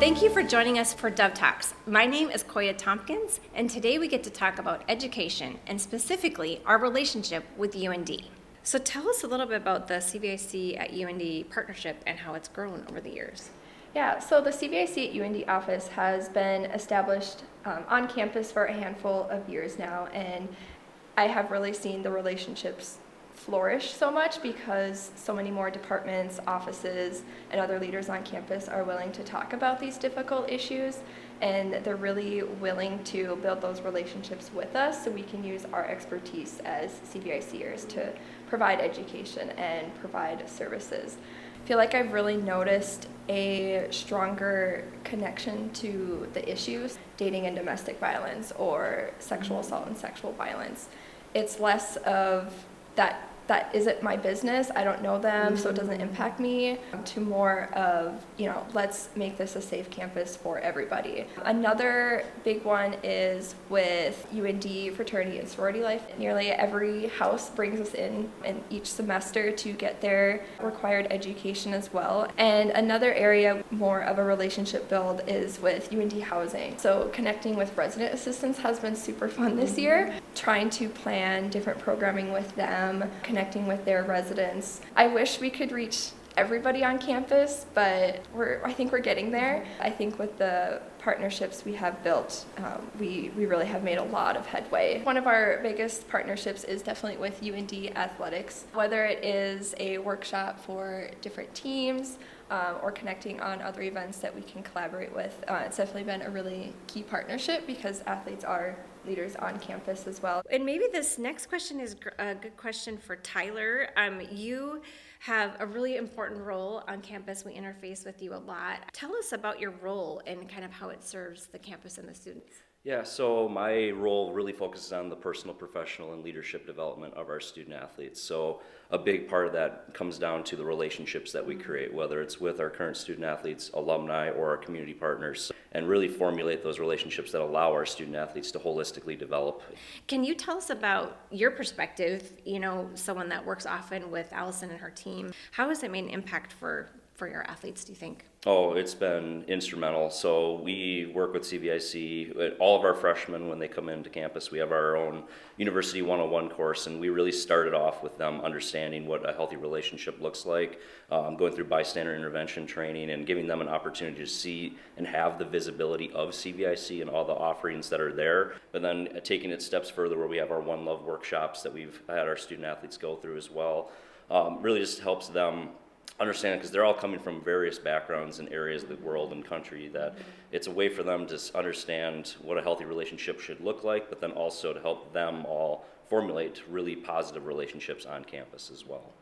Thank you for joining us for Dove Talks. My name is Koya Tompkins, and today we get to talk about education and specifically our relationship with UND. So tell us a little bit about the CVIC at UND partnership and how it's grown over the years. Yeah, so the CVIC at UND office has been established on campus for a handful of years now, and I have really seen the relationships flourish so much because so many more departments, offices, and other leaders on campus are willing to talk about these difficult issues, and they're really willing to build those relationships with us so we can use our expertise as CVICers to provide education and provide services. I feel like I've really noticed a stronger connection to the issues, dating and domestic violence or sexual assault and sexual violence. It's less of that isn't my business, I don't know them, so it doesn't impact me, to more of, let's make this a safe campus for everybody. Another big one is with UND fraternity and sorority life. Nearly every house brings us in each semester to get their required education as well. And another area, more of a relationship build, is with UND housing. So connecting with resident assistants has been super fun this year, trying to plan different programming with them, connecting with their residents. I wish we could reach everybody on campus, but I think we're getting there. I think with the partnerships we have built, we really have made a lot of headway. One of our biggest partnerships is definitely with UND athletics, whether it is a workshop for different teams or connecting on other events that we can collaborate with. It's definitely been a really key partnership because athletes are leaders on campus as well. And maybe this next question is a good question for Tyler. You have a really important role on campus. We interface with you a lot. Tell us about your role and kind of how it serves the campus and the students. Yeah, so my role really focuses on the personal, professional, and leadership development of our student athletes. So a big part of that comes down to the relationships that we create, whether it's with our current student athletes, alumni, or our community partners, and really formulate those relationships that allow our student athletes to holistically develop. Can you tell us about your perspective, someone that works often with Allison and her team? How has it made an impact for your athletes, do you think? Oh, it's been instrumental. So we work with CVIC. All of our freshmen, when they come into campus, we have our own University 101 course, and we really started off with them understanding what a healthy relationship looks like, going through bystander intervention training and giving them an opportunity to see and have the visibility of CVIC and all the offerings that are there, but then taking it steps further where we have our One Love workshops that we've had our student athletes go through as well. Really just helps them understand, because they're all coming from various backgrounds and areas of the world and country, that it's a way for them to understand what a healthy relationship should look like, but then also to help them all formulate really positive relationships on campus as well.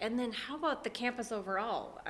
And then how about the campus overall?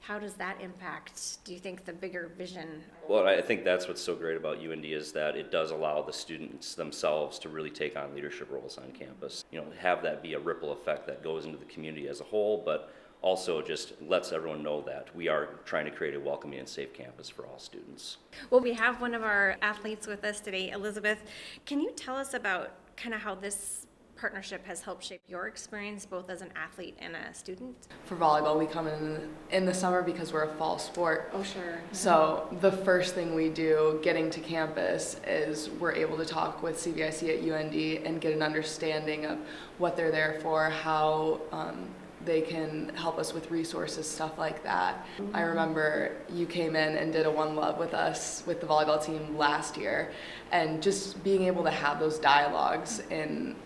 How does that impact, do you think, the bigger vision? Well, I think that's what's so great about UND is that it does allow the students themselves to really take on leadership roles on campus. Have that be a ripple effect that goes into the community as a whole, but also just lets everyone know that we are trying to create a welcoming and safe campus for all students. Well, we have one of our athletes with us today, Elizabeth. Can you tell us about kind of how this partnership has helped shape your experience both as an athlete and a student? For volleyball, we come in the summer because we're a fall sport. Oh, sure. So the first thing we do getting to campus is we're able to talk with CVIC at UND and get an understanding of what they're there for, how they can help us with resources, stuff like that. I remember you came in and did a One Love with us with the volleyball team last year, and just being able to have those dialogues in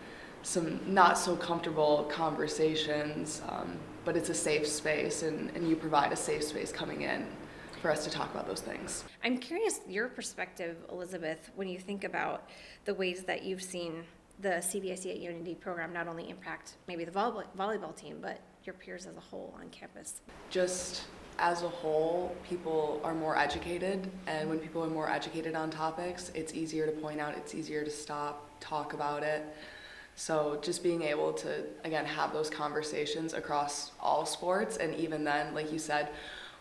some not so comfortable conversations, but it's a safe space, and you provide a safe space coming in for us to talk about those things. I'm curious your perspective, Elizabeth, when you think about the ways that you've seen the CVIC at UND program not only impact maybe the volleyball team, but your peers as a whole on campus. Just as a whole, people are more educated, and when people are more educated on topics, it's easier to point out, it's easier to stop, talk about it. So just being able to, again, have those conversations across all sports, and even then, like you said,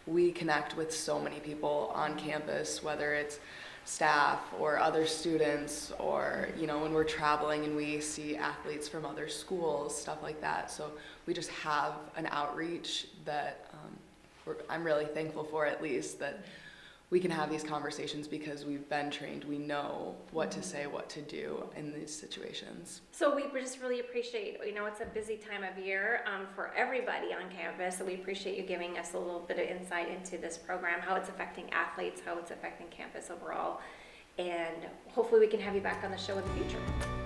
we connect with so many people on campus, whether it's staff or other students, or when we're traveling and we see athletes from other schools, stuff like that. So we just have an outreach that I'm really thankful for, at least, that we can have these conversations because we've been trained. We know what to say, what to do in these situations. So we just really appreciate, it's a busy time of year for everybody on campus, so we appreciate you giving us a little bit of insight into this program, how it's affecting athletes, how it's affecting campus overall, and hopefully we can have you back on the show in the future.